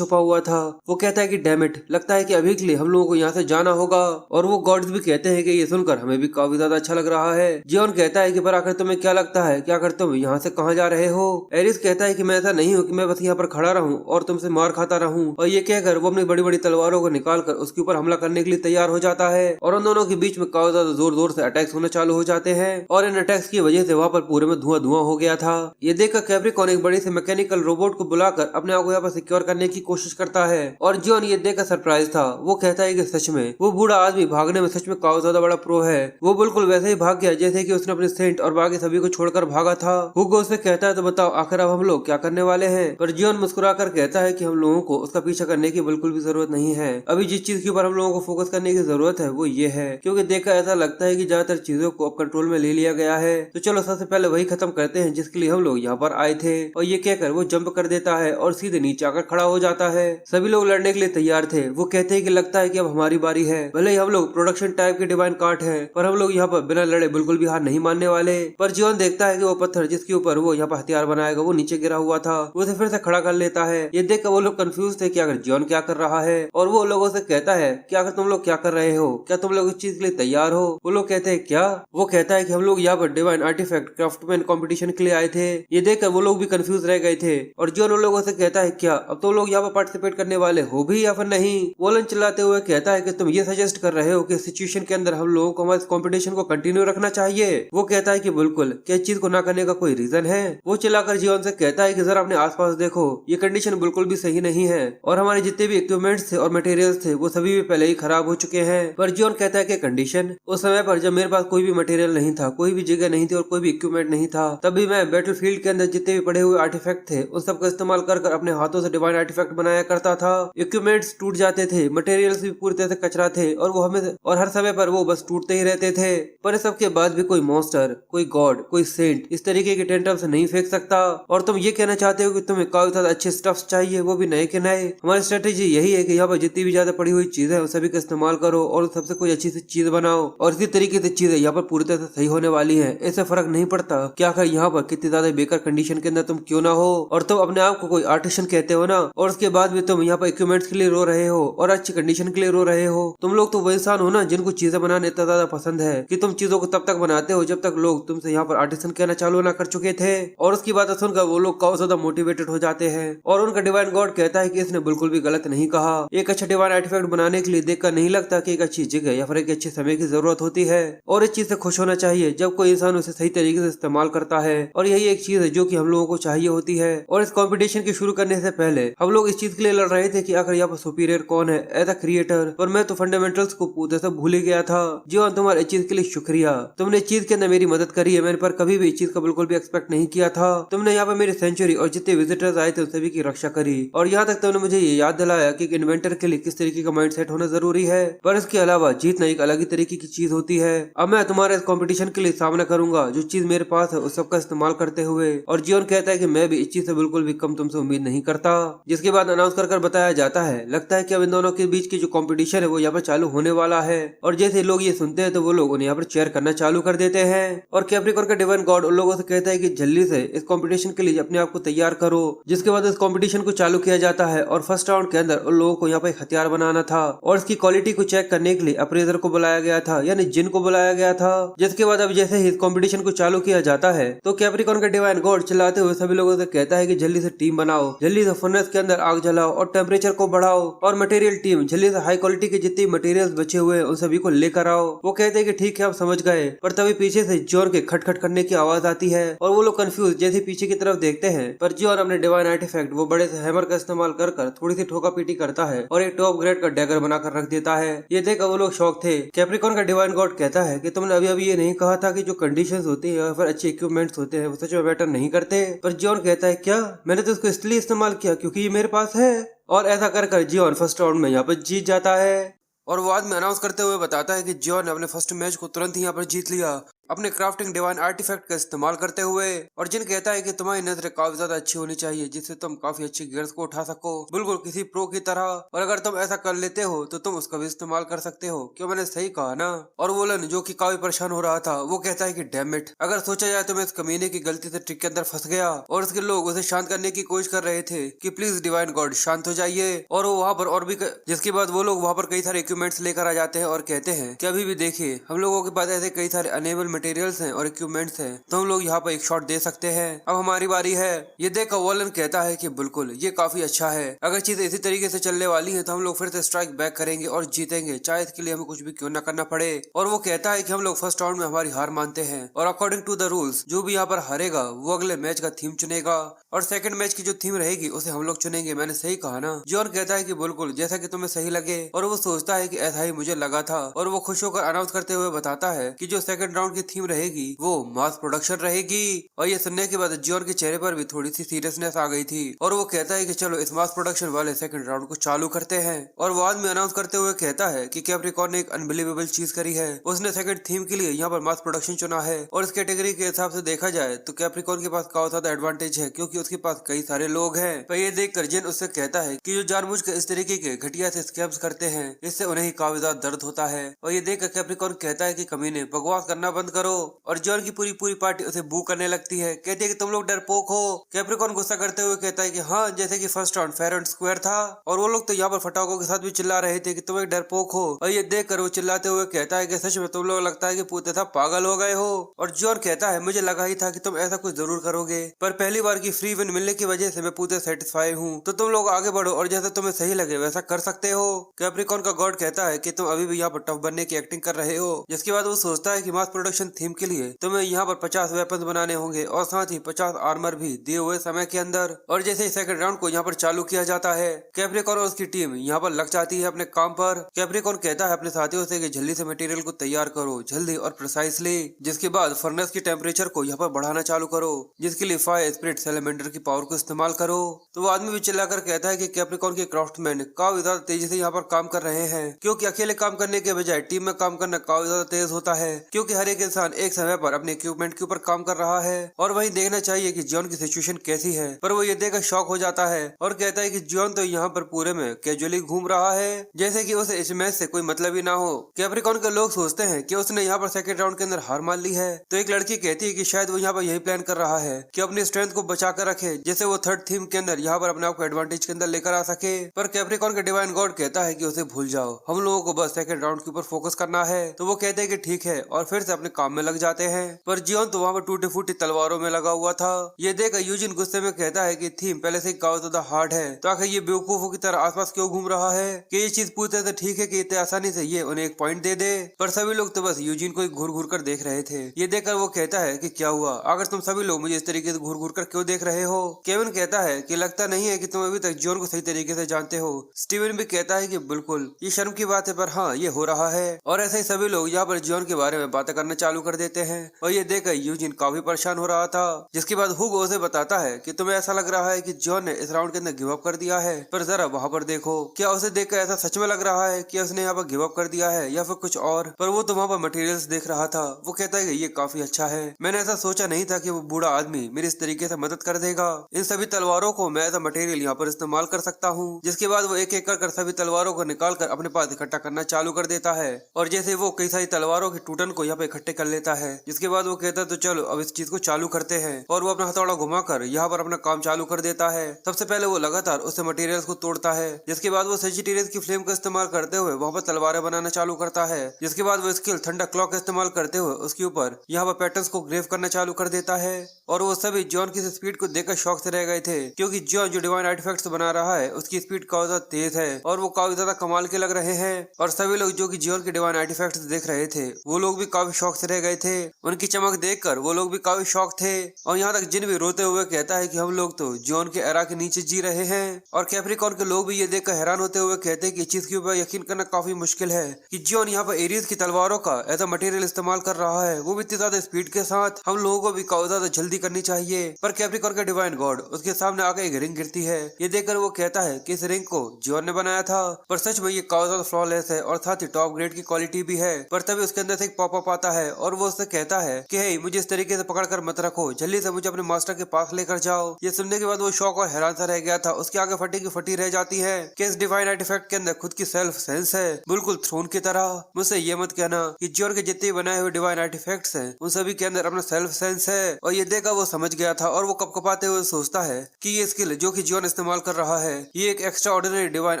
हुआ था वो कहता है कि डैम इट, लगता है कि अभी के लिए हम लोगों को यहाँ से जाना होगा। और वो गॉड्स भी कहते हैं कि ये सुनकर हमें भी काफी ज्यादा अच्छा लग रहा है। जियोन कहता है कि पर आखिर तुम्हें क्या लगता है, क्या कर तुम यहाँ से कहाँ जा रहे हो। एरिस कहता है कि मैं ऐसा नहीं हूँ कि मैं बस यहाँ पर खड़ा रहूँ और तुमसे मार खाता रहूँ। और ये कहकर वो अपनी बड़ी बड़ी तलवारों को निकाल कर उसके ऊपर हमला करने के लिए तैयार हो जाता है। और उन दोनों के बीच में काफी ज्यादा जोर जोर से अटैक्स होने चालू हो जाते हैं। और इन अटैक्स की वजह से वहाँ पर पूरे में धुआं धुआं हो गया था। ये देखकर कैप्रिकॉर्न एक बड़ी से मैकेनिकल रोबोट को बुलाकर अपने आप को यहाँ पर सिक्योर करने की कोशिश करता है। और जियोन ये देखकर सरप्राइज था। वो कहता है कि सच में वो बूढ़ा आदमी भागने में सच में काफी ज्यादा बड़ा प्रो है। वो बिल्कुल वैसे ही भाग गया जैसे कि उसने अपने सेंट और बाकी सभी को छोड़कर भागा था। हुगो उससे कहता है तो बताओ आखिर अब हम लोग क्या करने वाले हैं। पर जियोन मुस्कुराकर कहता है कि हम लोगों को उसका पीछा करने की बिल्कुल भी जरूरत नहीं है। अभी जिस चीज के ऊपर हम लोगों को फोकस करने की जरूरत है वो ये है, क्योंकि देखकर ऐसा लगता है कि ज्यादातर चीजों को अब कंट्रोल में ले लिया गया है। तो चलो सबसे पहले वही खत्म करते हैं जिसके लिए हम लोग यहाँ पर आए थे। और ये कहकर वो जंप कर देता है और सीधे नीचे आकर खड़ा हो जाता है। सभी लोग लड़ने के लिए तैयार थे। वो कहते हैं कि लगता है कि अब हमारी बारी है। भले ही हम लोग प्रोडक्शन टाइप के डिवाइन कार्ट हैं, पर हम लोग यहाँ पर बिना लड़े बिल्कुल भी हार नहीं मानने वाले। पर जियोन देखता है कि वो पत्थर जिसके ऊपर वो यहाँ पर हथियार बनाएगा वो नीचे गिरा हुआ था। वो उसे फिर से खड़ा कर लेता है। ये देखकर वो लोग कंफ्यूज थे कि अगर जियोन क्या कर रहा है। और वो लोगों से कहता है कि अगर तुम लोग क्या कर रहे हो, क्या तुम लोग इस चीज के लिए तैयार हो। वो लोग कहते हैं क्या। वो कहता है कि हम लोग यहाँ पर डिवाइन आर्टिफैक्ट क्राफ्टमैन कंपटीशन के लिए आए थे। ये देखकर वो लोग भी कंफ्यूज रह गए थे। और जियोन उन लोगों से कहता है क्या अब तो लोग यहाँ पर पार्टिसिपेट करने वाले हो भी या फिर नहीं। वोलन चिल्लाते हुए कहता है कि तुम ये सजेस्ट कर रहे हो कि सिचुएशन के अंदर हम लोगों को हमारे कंपटीशन को कंटिन्यू रखना चाहिए। वो कहता है कि बिल्कुल, क्या इस चीज को ना करने का कोई रीजन है। वो चिल्लाकर जियोन से कहता है कि जरा अपने आसपास देखो, ये कंडीशन बिल्कुल भी सही नहीं है और हमारे जितने भी इक्विपमेंट्स थे और मटेरियल्स थे वो सभी भी पहले ही खराब हो चुके हैं। पर जियोन कहता है कि कंडीशन, उस समय पर जब मेरे पास कोई भी मटेरियल नहीं था, कोई भी जगह नहीं थी और कोई भी इक्विपमेंट नहीं था, तभी मैं बैटलफील्ड के अंदर जितने भी पड़े हुए आर्टिफैक्ट थे उन सब का इस्तेमाल कर अपने हाथों से डिवाइन आर्टिफैक्ट बनाया करता था। इक्विपमेंट्स टूट जाते थे, मटेरियल्स भी पूरी तरह से कचरा थे और वो हमें और हर समय पर वो बस टूटते ही रहते थे। पर इस सब के बाद भी कोई मॉन्स्टर, कोई गॉड, कोई सेंट इस तरीके के टेंटम्स नहीं फेंक सकता। और तुम ये कहना चाहते हो कि तुम्हें काफी ज्यादा अच्छे स्टफ्स चाहिए, वो भी नए के नए। हमारी स्ट्रेटेजी यही है कि यहाँ पर जितनी भी ज्यादा पड़ी हुई चीजें हैं सभी का इस्तेमाल करो और सबसे कोई अच्छी सी चीज बनाओ और इसी तरीके से चीजें यहाँ पर पूरी तरह से सही होने वाली है। ऐसे फर्क नहीं पड़ता क्या आखिर यहाँ पर कितनी ज्यादा बेकार कंडीशन के अंदर तुम क्यों ना हो और तुम अपने आप को कोई आर्टिशन कहते हो ना, और उसके बाद भी तुम यहाँ पर इक्विपमेंट्स के लिए रो रहे हो और अच्छी कंडीशन के लिए रो रहे हो। तुम लोग तो वो इंसान हो ना जिनको चीजें बनाने इतना ज्यादा पसंद है कि तुम चीजों को तब तक बनाते हो जब तक लोग तुमसे यहाँ पर आर्टिसन कहना चालू ना कर चुके थे। और उसकी बात सुनकर वो लोग काफी ज्यादा मोटिवेटेड हो जाते हैं और उनका डिवाइन गॉड कहता है कि इसने बिल्कुल भी गलत नहीं कहा। एक अच्छा डिवाइन आर्टिफैक्ट बनाने के लिए देखकर नहीं लगता कि एक अच्छी जगह या फिर एक अच्छे समय की जरूरत होती है और इस चीज से खुश होना चाहिए जब कोई इंसान उसे सही तरीके से इस्तेमाल करता है। और यही एक चीज है जो कि हम लोगों को चाहिए होती है। और इस कंपटीशन के शुरू करने से पहले हम लोग इस चीज के लिए लड़ रहे थे कि आखिर यहाँ पर सुपीरियर कौन है एज अ क्रिएटर, पर मैं तो फंडामेंटल्स को पूरे से भूल ही गया था। जीवन तुम्हारे इस चीज के लिए शुक्रिया, तुमने इस चीज के अंदर मेरी मदद करी है। मैंने पर कभी भी इस चीज का बिल्कुल भी एक्सपेक्ट नहीं किया था। तुमने यहाँ पर मेरी सेंचुरी और जितने विजिटर्स आए थे सभी की रक्षा करी और यहाँ तक तुमने मुझे ये याद दिलाया कि एक इन्वेंटर के लिए किस तरीके का माइंडसेट होना जरूरी है। पर इसके अलावा जीतना एक अलग ही तरीके की चीज होती है। अब मैं तुम्हारे इस कंपटीशन के लिए सामना करूंगा जो चीज मेरे पास है उस सबका इस्तेमाल करते हुए। और जीवन कहता है कि मैं भी इस चीज से बिल्कुल भी कम तुमसे उम्मीद नहीं करता। जिसके बाद अनाउंस कर बताया जाता है लगता है कि अब इन दोनों के बीच की जो कंपटीशन है वो यहाँ पर चालू होने वाला है। और जैसे लोग ये सुनते हैं तो वो लोग उन्हें यहाँ पर चेयर करना चालू कर देते हैं और कैप्रिकॉर्न का डिवाइन गॉड उन लोगों से कहता है कि जल्दी से इस कंपटीशन के लिए अपने आप को तैयार करो। जिसके बाद इस कंपटीशन को चालू किया जाता है और फर्स्ट राउंड के अंदर उन लोगों को यहाँ पर एक हथियार बनाना था और इसकी क्वालिटी को चेक करने के लिए अप्रेजर को बुलाया गया था, यानी जिन को बुलाया गया था। जिसके बाद अब जैसे ही इस कंपटीशन को चालू किया जाता है तो कैप्रिकॉर्न का डिवाइन गॉड चिल्लाते हुए सभी लोगों से कहता है कि जल्दी से टीम बनाओ, जल्दी से फर्नेस के अंदर आग जलाओ और टेम्परेचर को बढ़ाओ और मटेरियल टीम जल्दी से हाई क्वालिटी के जितने मटेरियल्स बचे हुए हैं उन सभी को लेकर आओ। वो कहते हैं कि ठीक है आप समझ गए, पर तभी पीछे से जॉन के खटखट करने की आवाज आती है और वो लोग कंफ्यूज जैसे पीछे की तरफ देखते हैं। पर जॉन अपने डिवाइन आर्टिफैक्ट वो बड़े से हैमर का इस्तेमाल कर थोड़ी सी ठोका पीटी करता है और एक टॉप ग्रेड का डैगर बनाकर रख देता है। ये देखकर वो लोग शॉक थे। कैप्रिकॉर्न का डिवाइन गॉड कहता है कि तुमने अभी अभी ये नहीं कहा था कि जो कंडीशंस होती है या फिर अच्छे इक्विपमेंट्स होते हैं वो सच में मैटर नहीं करते। पर जॉन कहता है क्या, मैंने तो इसको इसलिए इस्तेमाल किया क्योंकि ये मेरे पास है। और ऐसा कर जॉन फर्स्ट राउंड में यहाँ पर जीत जाता है। और वो बाद में अनाउंस करते हुए बताता है कि जॉन ने अपने फर्स्ट मैच को तुरंत ही यहाँ पर जीत लिया अपने क्राफ्टिंग डिवाइन आर्टिफैक्ट का इस्तेमाल करते हुए। और जिन कहता है कि तुम्हारी नजरें काफी ज्यादा अच्छी होनी चाहिए जिससे तुम काफी अच्छी गियर्स को उठा सको, बिल्कुल किसी प्रो की तरह। और अगर तुम ऐसा कर लेते हो तो तुम उसका भी इस्तेमाल कर सकते हो। क्यों, मैंने सही कहा ना। और वोलन जो कि काफी परेशान हो रहा था वो कहता है कि डैम इट, अगर सोचा जाए तो मैं इस कमीने की गलती से ट्रिक के अंदर फंस गया। और उसके लोग उसे शांत करने की कोशिश कर रहे थे कि प्लीज डिवाइन गॉड शांत हो जाइए। और वो वहाँ पर और भी जिसके बाद वो लोग वहाँ पर कई सारे इक्विपमेंट्स लेकर आ जाते हैं और कहते हैं कि अभी भी देखिए हम लोगों के पास ऐसे कई सारे अनेबल मटेरियल्स हैं और इक्विपमेंट्स हैं, तो हम लोग यहाँ पर एक शॉट दे सकते हैं। अब हमारी बारी है। ये देखकर वॉलन कहता है कि बिल्कुल ये काफी अच्छा है, अगर चीजें इसी तरीके से चलने वाली है तो हम लोग फिर से स्ट्राइक बैक करेंगे और जीतेंगे, चाहे इसके लिए हमें कुछ भी क्यों ना करना पड़े। और वो कहता है कि हम लोग फर्स्ट राउंड में हमारी हार मानते हैं और अकॉर्डिंग टू द रूल्स जो भी यहाँ पर हारेगा वो अगले मैच का थीम चुनेगा और सेकंड मैच की जो थीम रहेगी उसे हम लोग चुनेंगे। मैंने सही कहा ना। जॉन कहता है कि बिल्कुल जैसा कि तुम्हें सही लगे। और वो सोचता है कि ऐसा ही मुझे लगा था। और वो खुश होकर अनाउंस करते हुए बताता है कि जो सेकंड राउंड की थीम रहेगी वो मास प्रोडक्शन रहेगी। और ये सुनने के बाद जॉन के चेहरे पर भी थोड़ी सी सीरियसनेस आ गई थी और वो कहता है कि चलो इस मास प्रोडक्शन वाले सेकंड राउंड को चालू करते हैं। और बाद में अनाउंस करते हुए कहता है कि कैप्रिकॉर्न ने एक अनबिलीवेबल चीज करी है, उसने सेकंड थीम के लिए यहाँ पर मास प्रोडक्शन चुना है। और इस कैटेगरी के हिसाब से देखा जाए तो कैप्रिकॉर्न के पास काफी ज्यादा एडवांटेज है क्योंकि उसके पास कई सारे लोग हैं। पर ये देखकर जिन उससे कहता है कि जो जानबूझकर इस तरीके के घटिया से स्कैम्स करते हैं इससे उन्हें ही काफी ज्यादा दर्द होता है। और ये देखकर कैप्रिकॉर्न कहता है कि कमीने बकवास करना बंद करो। और जॉन की पूरी पार्टी उसे बू करने लगती है, कहती है कि तुम लोग डरपोक हो। कैप्रिकॉर्न गुस्सा करते हुए कहता है कि हाँ, जैसे कि first round fair and square था। और वो लोग तो यहाँ पर फटाकों के साथ भी चिल्ला रहे थे कि तुम एक डरपोक हो। और ये देखकर वो चिल्लाते हुए कहता है कि सच में तुम लोग लगता है कि पूरे था पागल हो गए हो। और जॉन कहता है मुझे लगा ही था कि तुम ऐसा कुछ जरूर करोगे, पर पहली बार की फ्री विन मिलने की वजह से मैं पूरे सेटिस्फाई हूँ। तो तुम लोग आगे बढ़ो और जैसा तुम्हें सही लगे वैसा कर सकते हो। कैप्रिकॉर्न का गॉड कहता है कि तुम अभी भी यहाँ पर टफ बनने की एक्टिंग कर रहे हो। जिसके बाद वो सोचता है कि मास प्रोडक्शन मिशन थीम के लिए तुम्हें यहाँ पर 50 वेपन बनाने होंगे और साथ ही 50 आर्मर भी दिए हुए समय के अंदर। और जैसे ही सेकंड राउंड को यहाँ पर चालू किया जाता है, कैप्रिकॉर्न और उसकी टीम यहाँ पर लग जाती है अपने काम पर। कैप्रिकॉर्न कहता है अपने साथियों से कि जल्दी से मटेरियल को तैयार करो, जल्दी और प्रिसाइसली। जिसके बाद फर्नेस की टेम्परेचर को यहाँ पर बढ़ाना चालू करो, जिसके लिए फायर स्पिरिट सैलेमेंडर की पावर को इस्तेमाल करो। तो वो आदमी भी चिल्लाकर कहता है कि कैप्रिकॉर्न के क्राफ्टमैन काफी ज्यादा तेजी से यहाँ पर काम कर रहे हैं, क्योंकि अकेले काम करने के बजाय टीम में काम करना काफी ज्यादा तेज होता है, क्योंकि हर एक इंसान एक समय पर अपने इक्विपमेंट के ऊपर काम कर रहा है। और वही देखना चाहिए कि जॉन की सिचुएशन कैसी है। पर वो ये देखकर शॉक हो जाता है और कहता है कि जॉन तो यहाँ पर पूरे में कैजुअली घूम रहा है, जैसे कि उसे इस मैच से कोई मतलब ही ना हो। कैप्रिकॉर्न के लोग सोचते हैं कि उसने यहाँ पर सेकंड राउंड के अंदर हार मान ली है। तो एक लड़की कहती है कि शायद वो यहाँ पर यही प्लान कर रहा है कि अपनी स्ट्रेंथ को बचा कर रखे, जैसे वो थर्ड थीम के अंदर यहाँ पर अपने आप को एडवांटेज के अंदर लेकर आ सके। पर कैप्रिकॉर्न के डिवाइन गॉड कहता है कि उसे भूल जाओ, हम लोगों को बस सेकंड राउंड के ऊपर फोकस करना है। तो वो कहते हैं कि ठीक है और फिर से अपने काम में लग जाते हैं। पर जियोन तो वहाँ पर टूटी फूटी तलवारों में लगा हुआ था। ये देख यूजिन गुस्से में कहता है कि थीम पहले से काफी ज्यादा हार्ड है, तो आखिर ये बेवकूफों की तरह आसपास क्यों घूम रहा है कि ये चीज पूछते थे ठीक है कि इतने आसानी से ये उन्हें एक पॉइंट दे दे। पर सभी लोग तो बस यूजिन को घूर घूर कर देख रहे थे। ये देखकर वो कहता है कि क्या हुआ, अगर तुम सभी लोग मुझे इस तरीके से घूर घूर कर क्यों देख रहे हो। केविन कहता है कि लगता नहीं है कि तुम अभी तक जॉन को सही तरीके से जानते हो। स्टीवन भी कहता है कि बिल्कुल ये शर्म की बात है, पर हाँ ये हो रहा है। और ऐसे ही सभी लोग यहाँ पर जॉन के बारे में बातें करना चालू कर देते हैं। और ये देखकर यूजिन काफी परेशान हो रहा था। जिसके बाद हुगो उसे बताता है कि तुम्हें ऐसा लग रहा है कि जॉन ने इस राउंड के अंदर गिव अप कर दिया है, पर जरा वहाँ पर देखो, क्या उसे देखकर ऐसा सच में लग रहा है कि उसने यहाँ पर गिव अप कर दिया है या फिर कुछ और। पर वो तो वहाँ पर मटेरियल्स देख रहा था। वो कहता है कि ये काफी अच्छा है, मैंने ऐसा सोचा नहीं था कि वो बूढ़ा आदमी मेरी इस तरीके से मदद कर देगा। इन सभी तलवारों को मैं ऐसा मटेरियल यहाँ पर इस्तेमाल कर सकता हूँ। जिसके बाद वो एक एक कर सभी तलवारों को निकाल कर अपने पास इकट्ठा करना चालू कर देता है। और जैसे वो कई सारी तलवारों के टूटन को यहाँ पे इकट्ठे कर लेता है। जिसके बाद वो कहता है तो चलो अब इस चीज को चालू करते हैं। और वो अपना हथौड़ा घुमाकर यहाँ पर अपना काम चालू कर देता है। सबसे पहले वो लगातार उससे मटेरियल्स को तोड़ता है। जिसके बाद वो सेजिटेरियस की फ्लेम का इस्तेमाल करते हुए वहाँ पर तलवारें बनाना चालू करता है। जिसके बाद वो स्किल थंडर क्लॉक का इस्तेमाल करते हुए उसके ऊपर यहाँ पर पैटर्न्स को ग्रेव करना चालू कर देता है। और वो सभी जॉन की स्पीड को देखकर शौक से रह गए थे, क्योंकि जॉन जो डिवाइन आर्टिफैक्ट्स बना रहा है उसकी स्पीड काफी ज्यादा तेज है और वो काफी ज्यादा कमाल के लग रहे हैं। और सभी लोग जो कि जॉन के डिवाइन आर्टिफैक्ट्स देख रहे थे वो लोग भी काफी शौक से रह गए थे। उनकी चमक देखकर वो लोग भी काफी शौक थे। और यहाँ तक जिन भी रोते हुए कहता है कि हम लोग तो जॉन के एरा के नीचे जी रहे हैं। और कैप्रिकॉर्न के लोग भी ये देखकर हैरान होते हुए कहते हैं कि इस चीज के ऊपर यकीन करना काफी मुश्किल है कि जॉन यहाँ पर एरियस की तलवारों का ऐसा मटेरियल इस्तेमाल कर रहा है, वो भी इतनी ज्यादा स्पीड के साथ। हम लोगों को भी काफी ज्यादा जल्दी करनी चाहिए। पर कैप्रिकॉर्न का डिवाइन गॉड उसके सामने आकर एक रिंग गिरती है। ये देखकर वो कहता है कि इस रिंग को जॉन ने बनाया था, पर सच में ये काफी ज्यादा फ्लॉलेस है और साथ ही टॉप ग्रेड की क्वालिटी भी है। पर तभी उसके अंदर से एक पॉपअप आता है और वो उससे कहता है कि हे मुझे इस तरीके से पकड़ कर मत रखो, जल्दी से मुझे अपने मास्टर के पास लेकर जाओ। ये सुनने के बाद वो शौक और हैरान सा रह गया था। उसके आगे फटी की फटी रह जाती है कि इस डिवाइन आर्टिफैक्ट के अंदर खुद की सेल्फ सेंस है, बिल्कुल थ्रोन की तरह। मुझसे ये मत कहना कि जॉन के जितने बनाए हुए डिवाइन आर्टिफैक्ट्स हैं उन सभी के अंदर अपना सेल्फ सेंस है। और ये देखा वो समझ गया था और वो कपकपाते हुए सोचता है कि ये स्किल जो कि जॉन इस्तेमाल कर रहा है ये एक extraordinary divine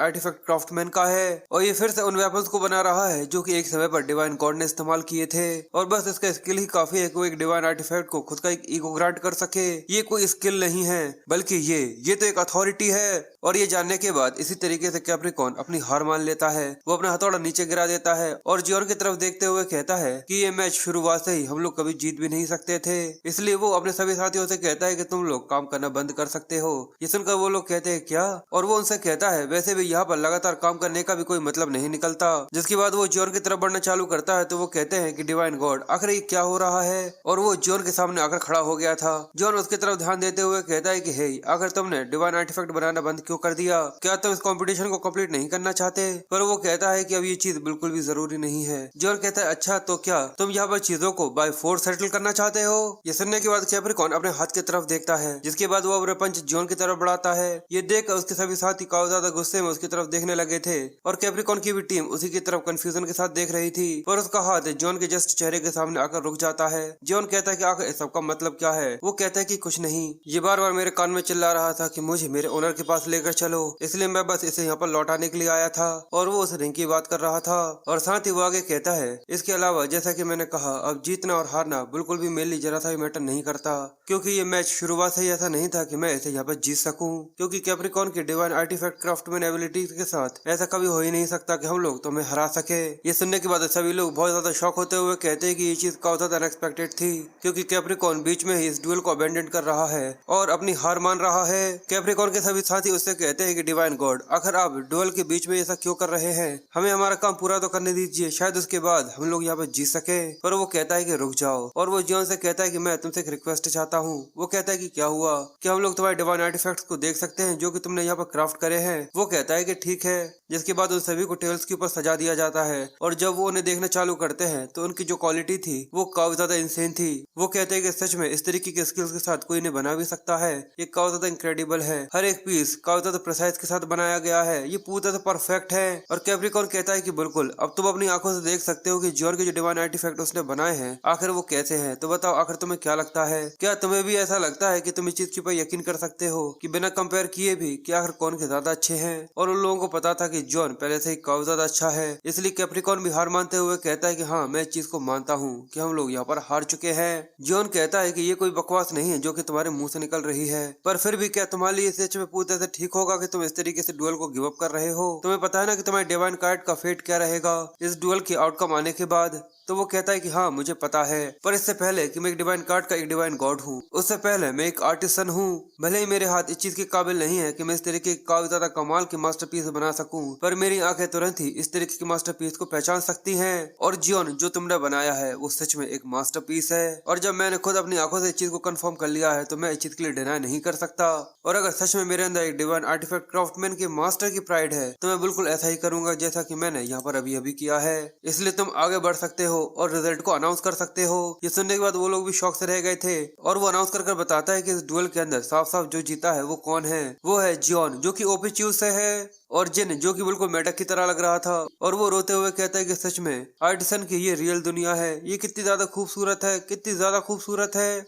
artifact craftsman का है। और ये फिर से उन वेपन्स को बना रहा है जो कि एक समय पर डिवाइन गॉड ने इस्तेमाल किए थे। और बस इसका स्किल ही काफी है कि वो एक डिवाइन आर्टिफैक्ट को खुद का एक ईगो ग्रांट कर सके। ये कोई स्किल नहीं है बल्कि ये तो एक अथॉरिटी है। और ये जानने के बाद इसी तरीके से कैप्रिकॉर्न अपनी हार मान लेता है। वो अपना हथौड़ा नीचे गिरा देता है और जॉन की तरफ देखते हुए कहता है कि ये मैच शुरुआत से ही हम लोग कभी जीत भी नहीं सकते थे, इसलिए वो अपने सभी साथियों से कहता है कि तुम लोग काम करना बंद कर सकते हो। ये सुनकर वो लोग कहते हैं क्या, और वो उनसे कहता है वैसे भी यहाँ पर लगातार काम करने का भी कोई मतलब नहीं निकलता। जिसके बाद वो जॉन की तरफ बढ़ना चालू करता है तो वो कहते हैं कि डिवाइन गॉड आखिर ये क्या हो रहा है। और वो जॉन के सामने आकर खड़ा हो गया था। जॉन उसकी तरफ ध्यान देते हुए कहता है कि हे आखिर तुमने डिवाइन आर्टिफैक्ट बनाना बंद क्यों कर दिया, क्या तुम इस कंपटीशन को कंप्लीट नहीं करना चाहते। पर वो कहता है कि अब ये चीज बिल्कुल भी जरूरी नहीं है। जॉन कहता है अच्छा तो क्या तुम यहाँ पर चीजों को बाय फोर्स सेटल करना चाहते हो। ये सुनने के बाद कैप्रिकॉर्न अपने हाथ की तरफ देखता है। जिसके बाद वो अपने पंच जॉन की तरफ बढ़ाता है। ये देखकर उसके सभी साथी काफी ज्यादा गुस्से में उसकी तरफ देखने लगे थे और कैप्रिकॉर्न की भी टीम उसी की तरफ कंफ्यूजन के साथ देख रही थी। पर उसका हाथ जॉन के जस्ट चेहरे के सामने आकर रुक जाता है। जॉन कहता है कि आखिर सबका मतलब क्या है। वो कहता है कि कुछ नहीं, ये बार बार मेरे कान में चिल्ला रहा था कि मुझे मेरे ओनर के पास ले लेकर चलो, इसलिए मैं बस इसे यहाँ पर लौटाने के लिए आया था। और वो उस रिंग की बात कर रहा था और साथ ही वो आगे कहता है, इसके अलावा जैसा कि मैंने कहा, अब जीतना और हारना बिल्कुल भी मेरे लिए जरा सा भी मैटर नहीं करता, क्योंकि ये मैच शुरुआत से ही ऐसा नहीं था कि मैं इसे यहाँ पर जीत सकूं, क्योंकि कैप्रिकॉर्न की डिवाइन आर्टिफैक्ट क्राफ्टमैन एबिलिटी के साथ ऐसा कभी हो ही नहीं सकता कि हम लोग तुम्हें हरा सके। ये सुनने के बाद सभी लोग बहुत ज्यादा शॉक होते हुए कहते हैं कि ये चीज काफी ज्यादा अनएक्सपेक्टेड थी, क्योंकि कैप्रिकॉर्न बीच में ही इस ड्यूल को अबेंडन कर रहा है और अपनी हार मान रहा है। कैप्रिकॉर्न के सभी साथी उससे कहते हैं कि डिवाइन गॉड, आखिर आप ड्यूल के बीच में ऐसा क्यों कर रहे हैं, हमें हमारा काम पूरा तो करने दीजिए, शायद उसके बाद हम लोग यहाँ पर जीत सके। पर वो कहता है कि रुक जाओ, और वो जियोन से कहता है कि मैं तुमसे एक रिक्वेस्ट चाहता हूँ। वो कहता है कि क्या हुआ, क्या हम लोग तुम्हारे डिवाइन आर्टिफैक्ट्स को देख सकते हैं जो कि तुमने यहाँ पर क्राफ्ट करे हैं। वो कहता है कि ठीक है, जिसके बाद उन सभी को टेबल्स के ऊपर सजा दिया जाता है, और जब वो उन्हें देखना चालू करते हैं तो उनकी जो क्वालिटी थी वो काफी ज्यादा इंसेन थी। वो कहते हैं कि सच में इस तरीके के स्किल्स के साथ कोई इन्हें बना भी सकता है, ये काफी ज्यादा इंक्रेडिबल है, हर एक पीस काफी ज्यादा प्रिसाइज के साथ बनाया गया है, ये पूरी तरह से परफेक्ट है। और कैप्रिकॉर्न कहता है कि बिल्कुल, अब तुम अपनी आंखों से देख सकते हो कि जियोन के जो डिवाइन आर्टिफैक्ट उसने बनाए हैं आखिर वो कैसे हैं। तो बताओ, आखिर तुम्हें क्या लगता है, क्या तुम्हें भी ऐसा लगता है कि तुम इस चीज के ऊपर यकीन कर सकते हो कि बिना कंपेयर किए भी कि आखिर कौन के ज्यादा अच्छे हैं। और उन लोगों को पता था कि जॉन पहले से ही काफी ज्यादा अच्छा है, इसलिए कैप्रिकॉर्न भी हार मानते हुए कहता है कि हाँ, मैं इस चीज को मानता हूँ कि हम लोग यहाँ पर हार चुके हैं। जॉन कहता है कि ये कोई बकवास नहीं है जो कि तुम्हारे मुंह से निकल रही है, पर फिर भी क्या तुम्हारे लिए सच में पूरी तरह से ठीक होगा कि तुम इस तरीके से डुएल को गिव अप कर रहे हो। तुम्हें पता है ना कि तुम्हारे डिवाइन कार्ड का फेट क्या रहेगा इस डुएल की आउटकम आने के बाद। तो वो कहता है कि हाँ, मुझे पता है, पर इससे पहले कि मैं एक डिवाइन कार्ड का एक डिवाइन गॉड हूँ, उससे पहले मैं एक आर्टिसन हूँ। भले ही मेरे हाथ इस चीज के काबिल नहीं है कि मैं इस तरीके के काफी ज्यादा कमाल के मास्टरपीस बना सकूं, पर मेरी आंखें तुरंत ही इस तरीके के मास्टरपीस को पहचान सकती हैं। और जियोन, जो तुमने बनाया है वो सच में एक मास्टरपीस है, और जब मैंने खुद अपनी आंखों से इस चीज को कंफर्म कर लिया है तो मैं इस चीज के लिए डिनाई नहीं कर सकता। और अगर सच में मेरे अंदर एक डिवाइन आर्टिफैक्ट क्राफ्टमैन के मास्टर की प्राइड है तो मैं बिल्कुल ऐसा ही करूंगा जैसा कि मैंने यहाँ पर अभी अभी किया है। इसलिए तुम आगे बढ़ सकते हो और रिजल्ट को अनाउंस कर सकते हो। ये सुनने के बाद वो लोग भी शौक से रह गए थे, और वो अनाउंस कर बताता है कि इस डुएल के अंदर साफ साफ जो जीता है वो कौन है। वो है जियोन, जो कि ओपी च्यूज से है, और जिन, जो कि बिल्कुल मेढक की तरह लग रहा था। और वो रोते हुए कहता है कि सच में आर्टिसन की ये रियल दुनिया है, ये कितनी ज्यादा खूबसूरत है, कितनी ज्यादा खूबसूरत है।